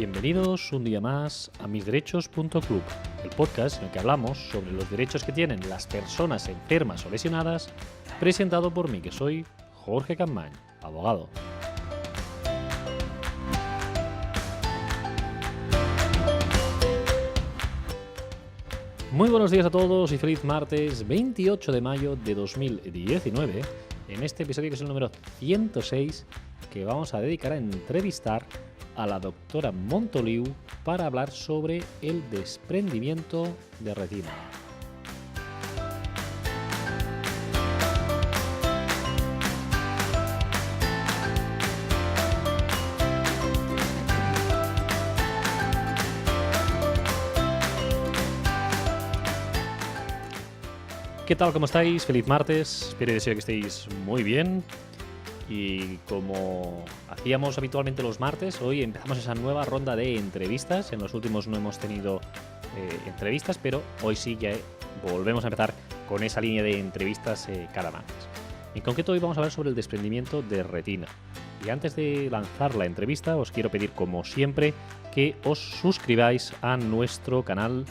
Bienvenidos un día más a misderechos.club, el podcast en el que hablamos sobre los derechos que tienen las personas enfermas o lesionadas, presentado por mí, que soy Jorge Campmany, abogado. Muy buenos días a todos y feliz martes 28 de mayo de 2019, en este episodio que es el número 106, que vamos a dedicar a entrevistar a la doctora Montoliu para hablar sobre el desprendimiento de retina. ¿Qué tal? ¿Cómo estáis? Feliz martes. Espero y deseo que estéis muy bien. Y como hacíamos habitualmente los martes, hoy empezamos esa nueva ronda de entrevistas. En los últimos no hemos tenido entrevistas, pero hoy sí ya volvemos a empezar con esa línea de entrevistas cada martes. En concreto, hoy vamos a hablar sobre el desprendimiento de retina. Y antes de lanzar la entrevista, os quiero pedir, como siempre, que os suscribáis a nuestro canal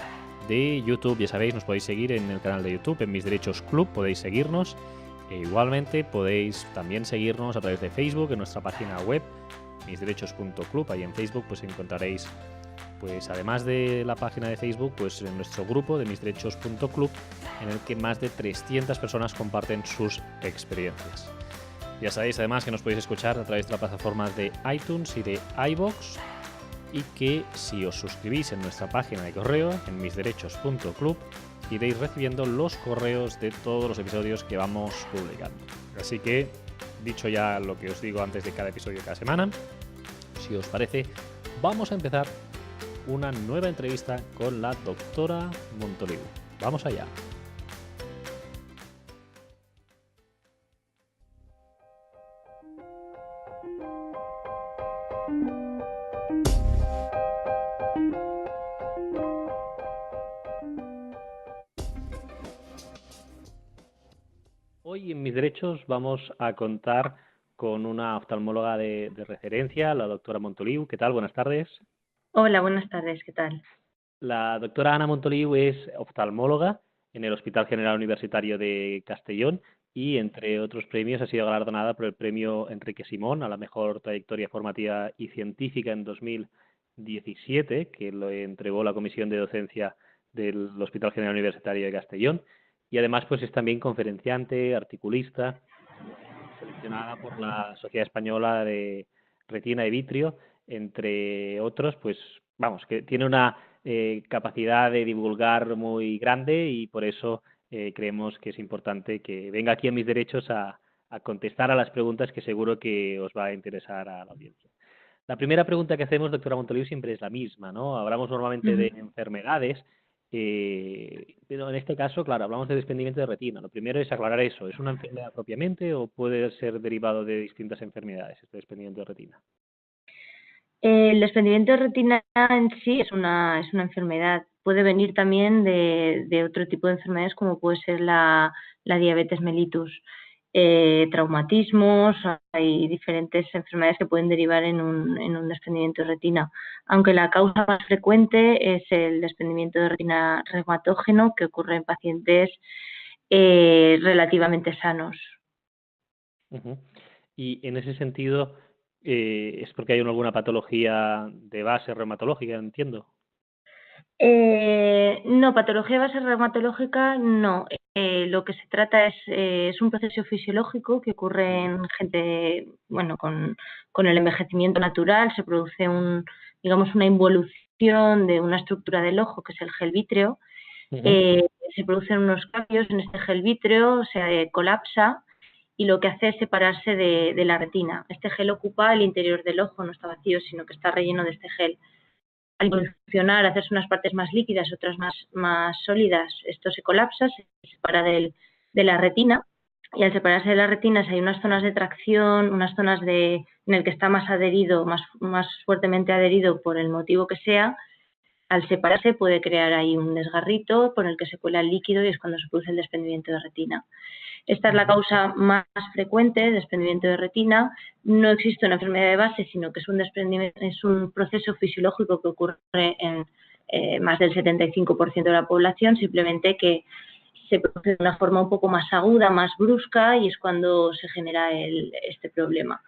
de YouTube. Ya sabéis, nos podéis seguir en el canal de YouTube, en Mis Derechos Club, podéis seguirnos. Igualmente podéis también seguirnos a través de Facebook en nuestra página web misderechos.club. Ahí en Facebook pues encontraréis, pues además de la página de Facebook, pues en nuestro grupo de misderechos.club, en el que más de 300 personas comparten sus experiencias. Ya sabéis además que nos podéis escuchar a través de la plataforma de iTunes y de iVoox, y que si os suscribís en nuestra página de correo en misderechos.club iréis recibiendo los correos de todos los episodios que vamos publicando. Así que, dicho ya lo que os digo antes de cada episodio de cada semana, si os parece, vamos a empezar una nueva entrevista con la doctora Montoliu. ¡Vamos allá! Hoy en Mis Derechos vamos a contar con una oftalmóloga de referencia, la doctora Montoliu. ¿Qué tal? Buenas tardes. Hola, buenas tardes, ¿qué tal? La doctora Ana Montoliu es oftalmóloga en el Hospital General Universitario de Castellón y, entre otros premios, ha sido galardonada por el premio Enrique Simón a la mejor trayectoria formativa y científica en 2017, que lo entregó la Comisión de Docencia del Hospital General Universitario de Castellón. Y además pues es también conferenciante, articulista, seleccionada por la Sociedad Española de Retina y Vitrio, entre otros. Pues vamos, que tiene una capacidad de divulgar muy grande y por eso creemos que es importante que venga aquí a Mis Derechos a contestar a las preguntas que seguro que os va a interesar a la audiencia. La primera pregunta que hacemos, doctora Montoliu, siempre es la misma, ¿no? Hablamos normalmente de enfermedades, pero en este caso, claro, hablamos de desprendimiento de retina. Lo primero es aclarar eso. ¿Es una enfermedad propiamente o puede ser derivado de distintas enfermedades este desprendimiento de retina? El desprendimiento de retina en sí es una enfermedad. Puede venir también de otro tipo de enfermedades, como puede ser la diabetes mellitus. Traumatismos, hay diferentes enfermedades que pueden derivar en un desprendimiento de retina, aunque la causa más frecuente es el desprendimiento de retina reumatógeno, que ocurre en pacientes relativamente sanos. Y en ese sentido, ¿es porque hay alguna patología de base reumatológica, entiendo? No, patología de base reumatológica no. Lo que se trata es un proceso fisiológico que ocurre en gente, bueno, con el envejecimiento natural. Se produce digamos, una involución de una estructura del ojo, que es el gel vítreo. Se producen unos cambios en este gel vítreo, se colapsa y lo que hace es separarse de la retina. Este gel ocupa el interior del ojo, no está vacío, sino que está relleno de este gel. Al involucionar, hacerse unas partes más líquidas, otras más sólidas, esto se colapsa, se separa de la retina, y al separarse de las retinas hay unas zonas de tracción, unas zonas en el que está más adherido, más fuertemente adherido por el motivo que sea, al separarse puede crear ahí un desgarrito por el que se cuela el líquido y es cuando se produce el desprendimiento de retina. Esta es la causa más frecuente de desprendimiento de retina. No existe una enfermedad de base, sino que es un proceso fisiológico que ocurre en más del 75% de la población, simplemente que se produce de una forma un poco más aguda, más brusca, y es cuando se genera este problema.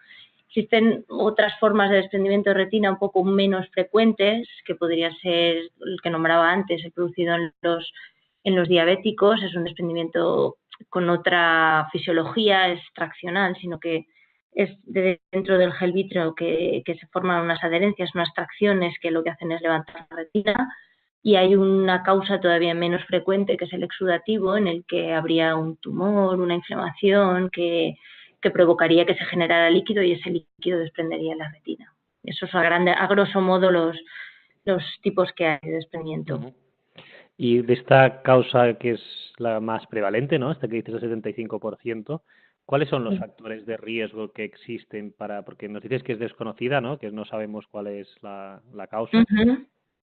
Existen otras formas de desprendimiento de retina un poco menos frecuentes, que podría ser el que nombraba antes, el producido en los diabéticos. Es un desprendimiento con otra fisiología, es traccional, sino que es dentro del gel vítreo que se forman unas adherencias, unas tracciones que lo que hacen es levantar la retina. Y hay una causa todavía menos frecuente, que es el exudativo, en el que habría un tumor, una inflamación que provocaría que se generara líquido y ese líquido desprendería la retina. Esos son a grosso modo los tipos que hay de desprendimiento. Y de esta causa que es la más prevalente, ¿no? Esta que dices el 75%, ¿cuáles son los factores de riesgo que existen porque nos dices que es desconocida, ¿no? Que no sabemos cuál es la causa,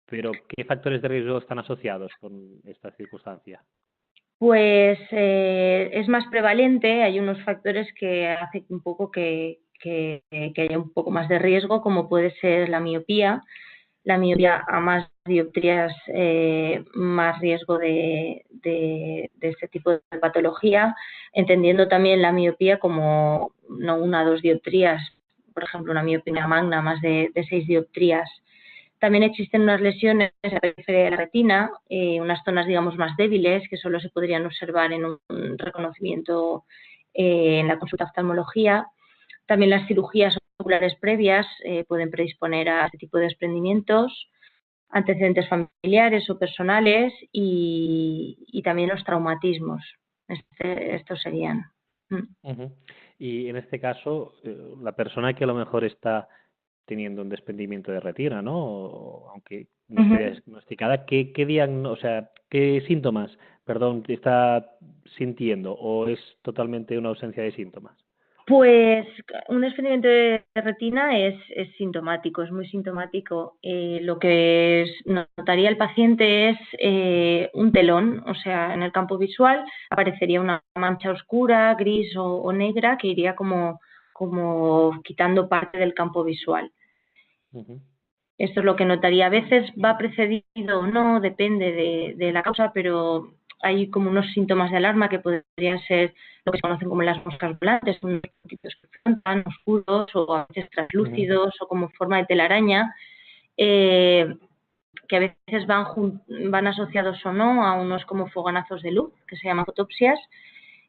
pero ¿qué factores de riesgo están asociados con esta circunstancia? Pues es más prevalente, hay unos factores que hacen un poco que haya un poco más de riesgo, como puede ser la miopía. La miopía, a más dioptrías, más riesgo de este tipo de patología, entendiendo también la miopía como no 1 o 2 dioptrías, por ejemplo, una miopía magna, más de 6 dioptrías. También existen unas lesiones en la periferia de la retina, unas zonas, digamos, más débiles, que solo se podrían observar en un reconocimiento en la consulta de oftalmología. También las cirugías oculares previas pueden predisponer a este tipo de desprendimientos, antecedentes familiares o personales y también los traumatismos. Estos serían. Y en este caso, la persona que a lo mejor está teniendo un desprendimiento de retina, ¿no? Aunque no esté diagnosticada, o sea, ¿qué síntomas, perdón, está sintiendo o es totalmente una ausencia de síntomas? Pues un desprendimiento de retina es sintomático, es muy sintomático. Lo que notaría el paciente es un telón, o sea, en el campo visual aparecería una mancha oscura, gris o negra, que iría como quitando parte del campo visual. Esto es lo que notaría. A veces va precedido o no, depende de la causa, pero hay como unos síntomas de alarma que podrían ser lo que se conocen como las moscas volantes, unos puntitos que frontan, oscuros o a veces translúcidos o como forma de telaraña, que a veces van asociados o no a unos como fogonazos de luz, que se llaman fotopsias.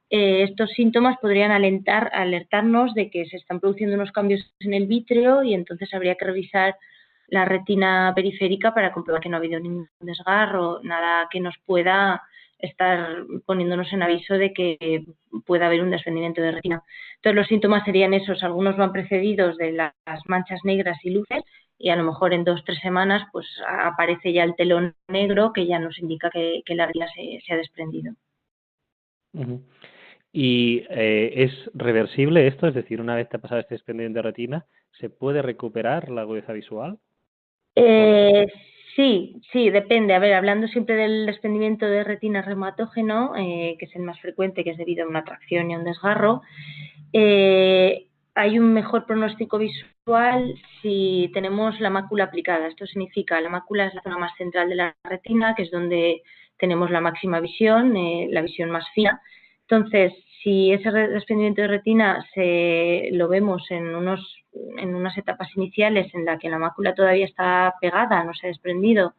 Estos síntomas podrían alertarnos de que se están produciendo unos cambios en el vítreo y entonces habría que revisar la retina periférica para comprobar que no ha habido ningún desgarro, nada que nos pueda estar poniéndonos en aviso de que pueda haber un desprendimiento de retina. Entonces los síntomas serían esos, algunos van precedidos de las manchas negras y luces y a lo mejor en 2 o 3 semanas pues aparece ya el telón negro que ya nos indica que la retina se ha desprendido. ¿Y es reversible esto? Es decir, una vez que ha pasado este desprendimiento de retina, ¿se puede recuperar la agudeza visual? Sí, depende. A ver, hablando siempre del desprendimiento de retina reumatógeno, que es el más frecuente, que es debido a una tracción y a un desgarro, hay un mejor pronóstico visual si tenemos la mácula aplicada. Esto significa, la mácula es la zona más central de la retina, que es donde tenemos la máxima visión, la visión más fina. Entonces, si ese desprendimiento de retina lo vemos en unas etapas iniciales en la que la mácula todavía está pegada, no se ha desprendido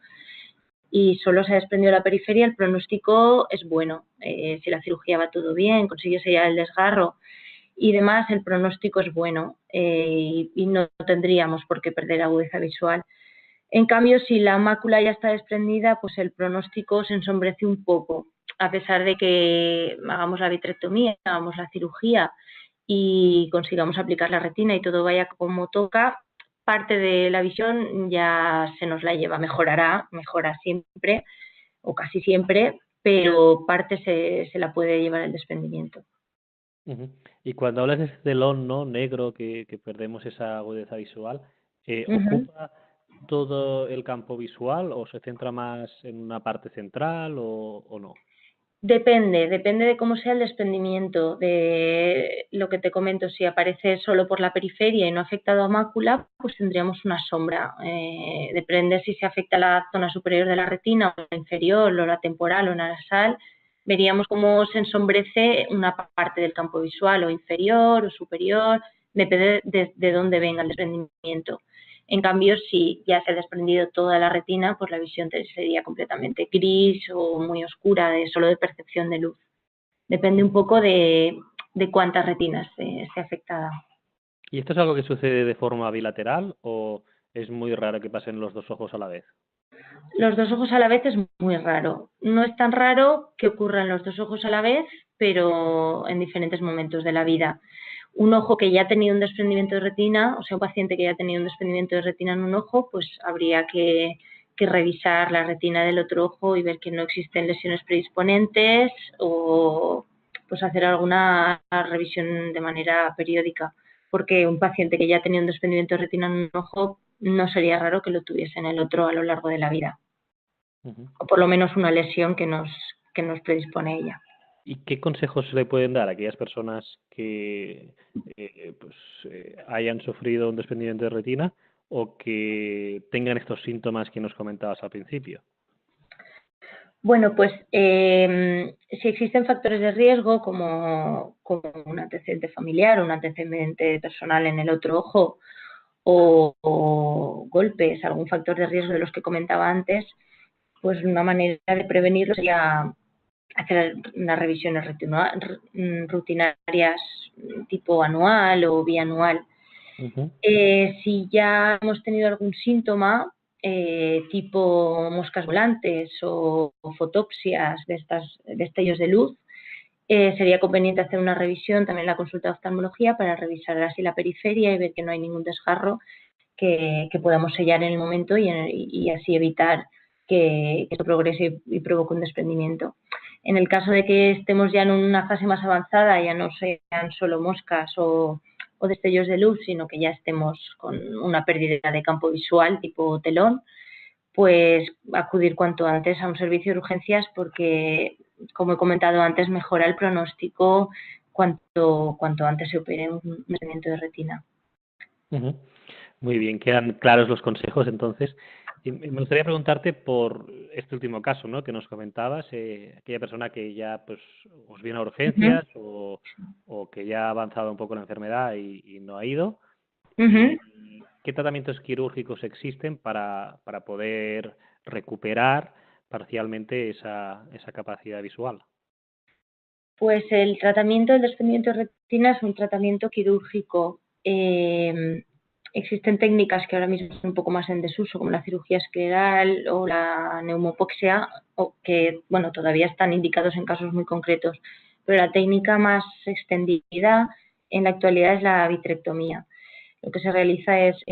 y solo se ha desprendido la periferia, el pronóstico es bueno. Si la cirugía va todo bien, consigue sellar el desgarro y demás, el pronóstico es bueno y no tendríamos por qué perder agudeza visual. En cambio, si la mácula ya está desprendida, pues el pronóstico se ensombrece un poco. A pesar de que hagamos la vitrectomía, hagamos la cirugía y consigamos aplicar la retina y todo vaya como toca, parte de la visión ya se nos la lleva. Mejora siempre o casi siempre, pero parte se la puede llevar el desprendimiento. Y cuando hablas de ese telón, ¿no?, negro, que perdemos esa agudeza visual, ¿ocupa todo el campo visual o se centra más en una parte central o no? Depende de cómo sea el desprendimiento, de lo que te comento. Si aparece solo por la periferia y no ha afectado a mácula, pues tendríamos una sombra. Depende si se afecta la zona superior de la retina o la inferior, o la temporal o nasal, veríamos cómo se ensombrece una parte del campo visual, o inferior o superior, depende de dónde venga el desprendimiento. En cambio, si ya se ha desprendido toda la retina, pues la visión sería completamente gris o muy oscura, solo de percepción de luz. Depende un poco de cuántas retinas esté afectada. ¿Y esto es algo que sucede de forma bilateral o es muy raro que pasen los dos ojos a la vez? Los dos ojos a la vez es muy raro. No es tan raro que ocurran los dos ojos a la vez, pero en diferentes momentos de la vida. Un ojo que ya ha tenido un desprendimiento de retina, o sea, un paciente que ya ha tenido un desprendimiento de retina en un ojo, pues habría que revisar la retina del otro ojo y ver que no existen lesiones predisponentes o pues hacer alguna revisión de manera periódica, porque un paciente que ya ha tenido un desprendimiento de retina en un ojo no sería raro que lo tuviese en el otro a lo largo de la vida, o por lo menos una lesión que nos predispone a ella. ¿Y qué consejos se le pueden dar a aquellas personas que hayan sufrido un desprendimiento de retina o que tengan estos síntomas que nos comentabas al principio? Bueno, pues si existen factores de riesgo como un antecedente familiar o un antecedente personal en el otro ojo o golpes, algún factor de riesgo de los que comentaba antes, pues una manera de prevenirlo sería hacer unas revisiones rutinarias tipo anual o bianual. Si ya hemos tenido algún síntoma, tipo moscas volantes o fotopsias de estas destellos de luz, sería conveniente hacer una revisión, también la consulta de oftalmología, para revisar así la periferia y ver que no hay ningún desgarro que podamos sellar en el momento y así evitar que esto progrese y provoque un desprendimiento. En el caso de que estemos ya en una fase más avanzada, ya no sean solo moscas o destellos de luz, sino que ya estemos con una pérdida de campo visual tipo telón, pues acudir cuanto antes a un servicio de urgencias porque, como he comentado antes, mejora el pronóstico cuanto antes se opere un desprendimiento de retina. Muy bien, quedan claros los consejos entonces. Y me gustaría preguntarte por este último caso, ¿no?, que nos comentabas, aquella persona que ya pues os viene a urgencias o que ya ha avanzado un poco la enfermedad y no ha ido. ¿Y qué tratamientos quirúrgicos existen para poder recuperar parcialmente esa capacidad visual? Pues el tratamiento del desprendimiento de retina es un tratamiento quirúrgico. Existen técnicas que ahora mismo están un poco más en desuso, como la cirugía escleral o la neumopoxia, que bueno, todavía están indicados en casos muy concretos, pero la técnica más extendida en la actualidad es la vitrectomía. Lo que se realiza es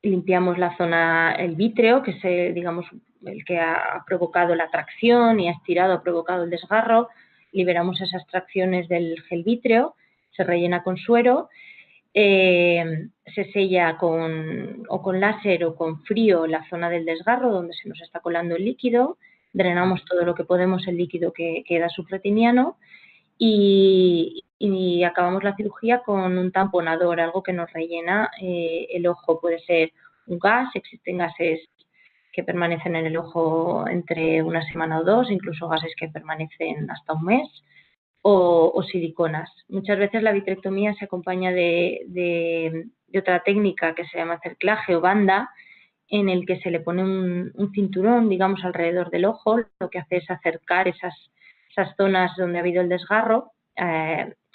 limpiamos la zona, el vítreo, que es digamos el que ha provocado la tracción y ha estirado, ha provocado el desgarro. Liberamos esas tracciones del gel vítreo, se rellena con suero, se sella con láser o con frío la zona del desgarro donde se nos está colando el líquido, drenamos todo lo que podemos el líquido que queda subretiniano y acabamos la cirugía con un tamponador, algo que nos rellena el ojo. Puede ser un gas, existen gases que permanecen en el ojo entre una semana o dos, incluso gases que permanecen hasta un mes, o siliconas. Muchas veces la vitrectomía se acompaña de otra técnica que se llama cerclaje o banda, en el que se le pone un cinturón, digamos, alrededor del ojo. Lo que hace es acercar esas zonas donde ha habido el desgarro.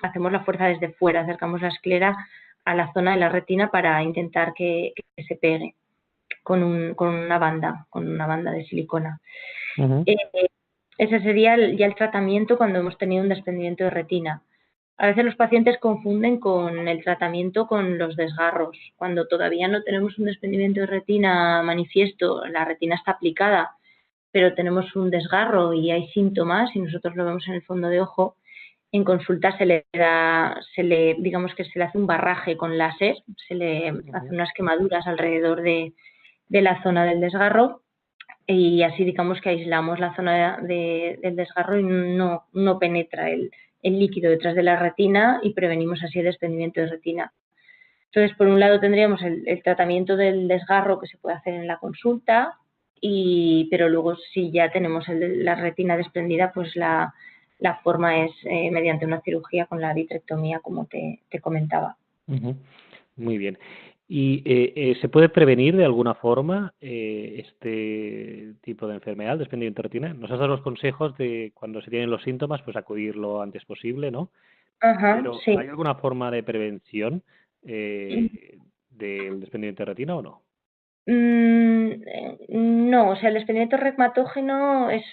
Hacemos la fuerza desde fuera, acercamos la esclera a la zona de la retina para intentar que se pegue con una banda de silicona. Ese sería ya el tratamiento cuando hemos tenido un desprendimiento de retina. A veces los pacientes confunden con el tratamiento con los desgarros. Cuando todavía no tenemos un desprendimiento de retina manifiesto, la retina está aplicada, pero tenemos un desgarro y hay síntomas y nosotros lo vemos en el fondo de ojo, En consulta digamos que se le hace un barraje con láser, se le hace unas quemaduras alrededor de la zona del desgarro y así digamos que aislamos la zona del desgarro y no penetra el líquido detrás de la retina y prevenimos así el desprendimiento de retina. Entonces, por un lado tendríamos el tratamiento del desgarro que se puede hacer en la consulta, pero luego si ya tenemos la retina desprendida, pues la forma es mediante una cirugía con la vitrectomía, como te comentaba. Muy bien. ¿Y se puede prevenir de alguna forma este tipo de enfermedad, el desprendimiento de retina? Nos has dado los consejos de cuando se tienen los síntomas, pues acudir lo antes posible, ¿no? Ajá, Pero sí. ¿hay alguna forma de prevención del desprendimiento de retina o no? No, o sea, el desprendimiento reumatógeno es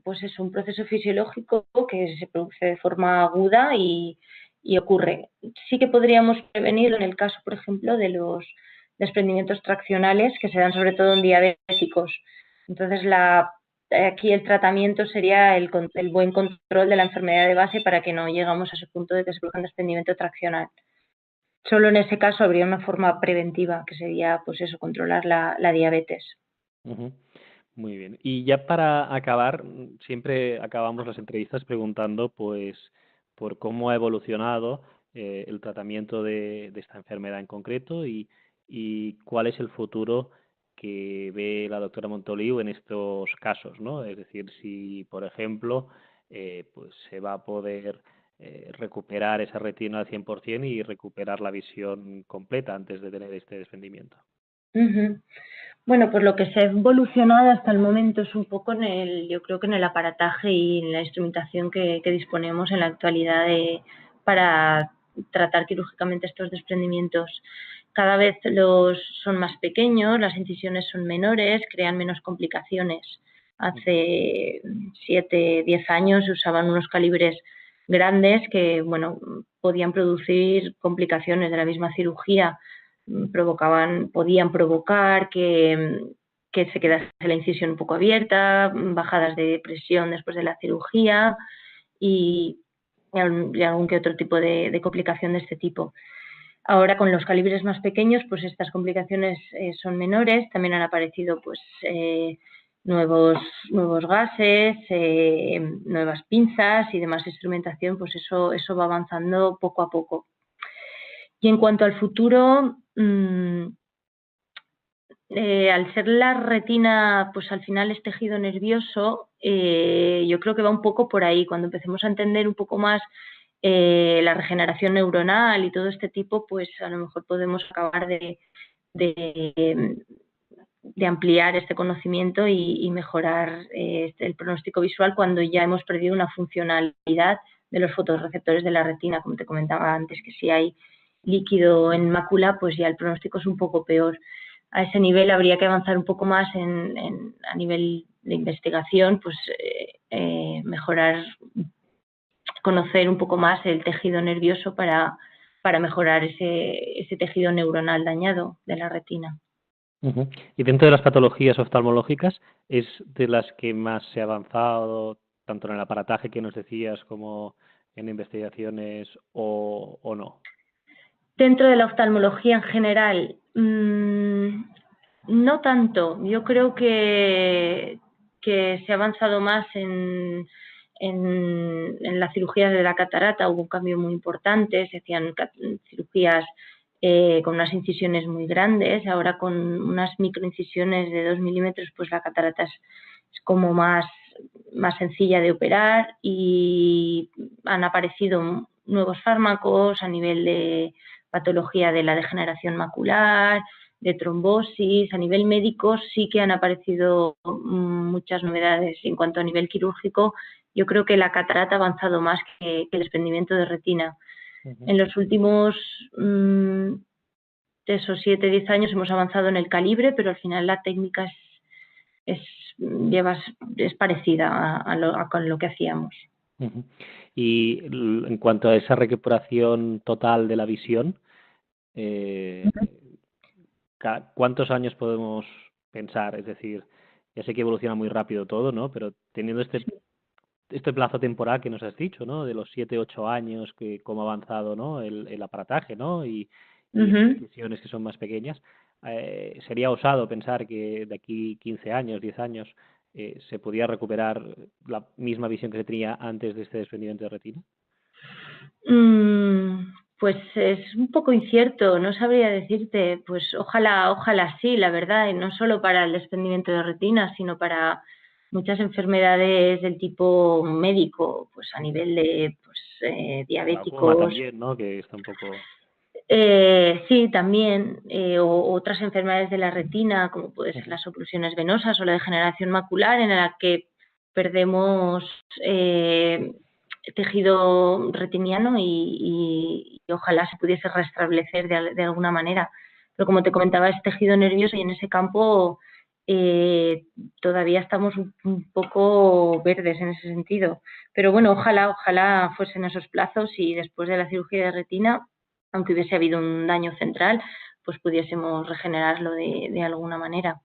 pues es un proceso fisiológico que se produce de forma aguda y ocurre. Sí que podríamos prevenirlo en el caso, por ejemplo, de los desprendimientos traccionales que se dan sobre todo en diabéticos. Entonces, aquí el tratamiento sería el buen control de la enfermedad de base para que no llegamos a ese punto de que se produzca un desprendimiento traccional. Solo en ese caso habría una forma preventiva, que sería, pues eso, controlar la diabetes. Ujú. Muy bien. Y ya para acabar, siempre acabamos las entrevistas preguntando, pues, por cómo ha evolucionado el tratamiento de esta enfermedad en concreto y cuál es el futuro que ve la doctora Montoliu en estos casos, ¿no? Es decir, si, por ejemplo, pues se va a poder recuperar esa retina al 100% y recuperar la visión completa antes de tener este desprendimiento. Ujú. Bueno, pues lo que se ha evolucionado hasta el momento es un poco yo creo que en el aparataje y en la instrumentación que disponemos en la actualidad para tratar quirúrgicamente estos desprendimientos. Cada vez son más pequeños, las incisiones son menores, crean menos complicaciones. Hace 7, 10 años se usaban unos calibres grandes que, bueno, podían producir complicaciones de la misma cirugía, podían provocar que se quedase la incisión un poco abierta, bajadas de presión después de la cirugía y algún que otro tipo de complicación de este tipo. Ahora con los calibres más pequeños, pues estas complicaciones son menores. También han aparecido pues nuevos gases, nuevas pinzas y demás instrumentación, pues eso va avanzando poco a poco. Y en cuanto al futuro, al ser la retina, pues al final es tejido nervioso, yo creo que va un poco por ahí. Cuando empecemos a entender un poco más la regeneración neuronal y todo este tipo, pues a lo mejor podemos acabar de ampliar este conocimiento y mejorar el pronóstico visual cuando ya hemos perdido una funcionalidad de los fotorreceptores de la retina, como te comentaba antes, que si hay líquido en mácula, pues ya el pronóstico es un poco peor. A ese nivel habría que avanzar un poco más a nivel de investigación, pues mejorar, conocer un poco más el tejido nervioso para mejorar ese tejido neuronal dañado de la retina. Ujú. Y dentro de las patologías oftalmológicas, ¿es de las que más se ha avanzado, tanto en el aparataje que nos decías como en investigaciones o no? Dentro de la oftalmología en general, no tanto. Yo creo que se ha avanzado más en la cirugía de la catarata. Hubo un cambio muy importante, se hacían cirugías con unas incisiones muy grandes. Ahora con unas microincisiones de 2 milímetros, pues la catarata es como más sencilla de operar y han aparecido nuevos fármacos a nivel de patología de la degeneración macular, de trombosis. A nivel médico sí que han aparecido muchas novedades. En cuanto a nivel quirúrgico, yo creo que la catarata ha avanzado más que el desprendimiento de retina. En los últimos de esos 7, 10 años hemos avanzado en el calibre, pero al final la técnica es parecida con lo que hacíamos. Ujú. Y en cuanto a esa recuperación total de la visión, ¿cuántos años podemos pensar? Es decir, ya sé que evoluciona muy rápido todo, ¿no? Pero teniendo este este plazo temporal que nos has dicho, ¿no? De los 7, 8 años, que cómo ha avanzado, ¿no? El aparataje, ¿no? Y esas Ujú. incisiones que son más pequeñas. Sería osado pensar que de aquí 15 años, 10 años, se podía recuperar la misma visión que se tenía antes de este desprendimiento de retina. Pues es un poco incierto, no sabría decirte. Pues ojalá sí, la verdad, y no solo para el desprendimiento de retina, sino para muchas enfermedades del tipo médico, pues a nivel de pues, Glaucoma diabéticos. también, ¿no? Que está un poco... Sí, también, o otras enfermedades de la retina, como puede ser Ujú. las oclusiones venosas o la degeneración macular, en la que perdemos tejido retiniano y ojalá se pudiese restablecer de alguna manera. Pero como te comentaba, es tejido nervioso y en ese campo eh, todavía estamos un poco verdes en ese sentido. Pero bueno, ojalá fuesen esos plazos y después de la cirugía de retina, aunque hubiese habido un daño central, pues pudiésemos regenerarlo de alguna manera.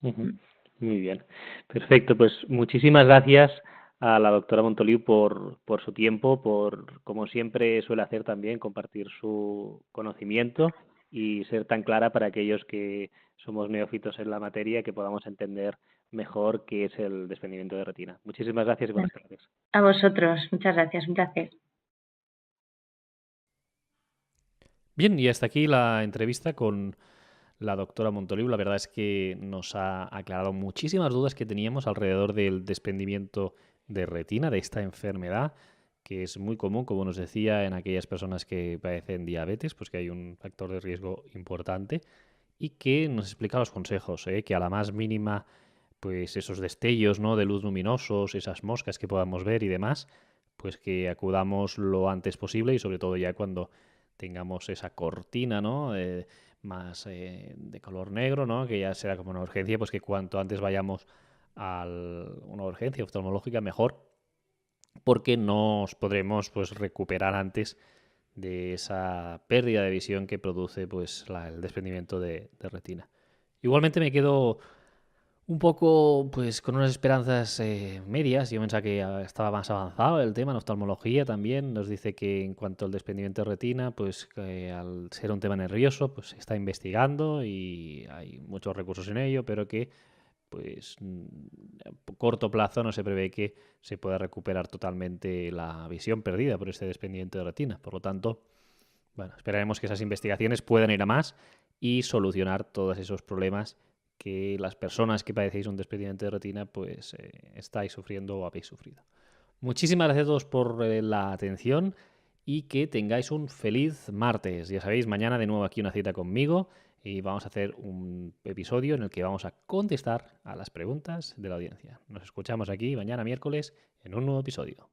Ujú. Muy bien. Perfecto, pues muchísimas gracias a la doctora Montoliu por su tiempo, por, como siempre suele hacer también, compartir su conocimiento y ser tan clara para aquellos que somos neófitos en la materia, que podamos entender mejor qué es el desprendimiento de retina. Muchísimas gracias y buenas tardes. A vosotros, muchas gracias, un placer. Bien, y hasta aquí la entrevista con la doctora Montoliu. La verdad es que nos ha aclarado muchísimas dudas que teníamos alrededor del desprendimiento de retina, de esta enfermedad, que es muy común, como nos decía, en aquellas personas que padecen diabetes, pues que hay un factor de riesgo importante, y que nos explica los consejos, que a la más mínima, pues esos destellos, ¿no?, de luz luminosos, esas moscas que podamos ver y demás, pues que acudamos lo antes posible y sobre todo ya cuando tengamos esa cortina, ¿no?, más de color negro, ¿no?, que ya será como una urgencia, pues que cuanto antes vayamos a una urgencia oftalmológica mejor, porque nos podremos pues recuperar antes de esa pérdida de visión que produce pues el desprendimiento de retina. Igualmente me quedo un poco pues con unas esperanzas medias. Yo pensaba que estaba más avanzado el tema en oftalmología también. Nos dice que en cuanto al desprendimiento de retina, pues que al ser un tema nervioso, pues se está investigando y hay muchos recursos en ello, pero que pues a corto plazo no se prevé que se pueda recuperar totalmente la visión perdida por este desprendimiento de retina. Por lo tanto, bueno, esperaremos que esas investigaciones puedan ir a más y solucionar todos esos problemas que las personas que padecéis un desprendimiento de retina pues estáis sufriendo o habéis sufrido. Muchísimas gracias a todos por la atención y que tengáis un feliz martes. Ya sabéis, mañana de nuevo aquí una cita conmigo y vamos a hacer un episodio en el que vamos a contestar a las preguntas de la audiencia. Nos escuchamos aquí mañana miércoles en un nuevo episodio.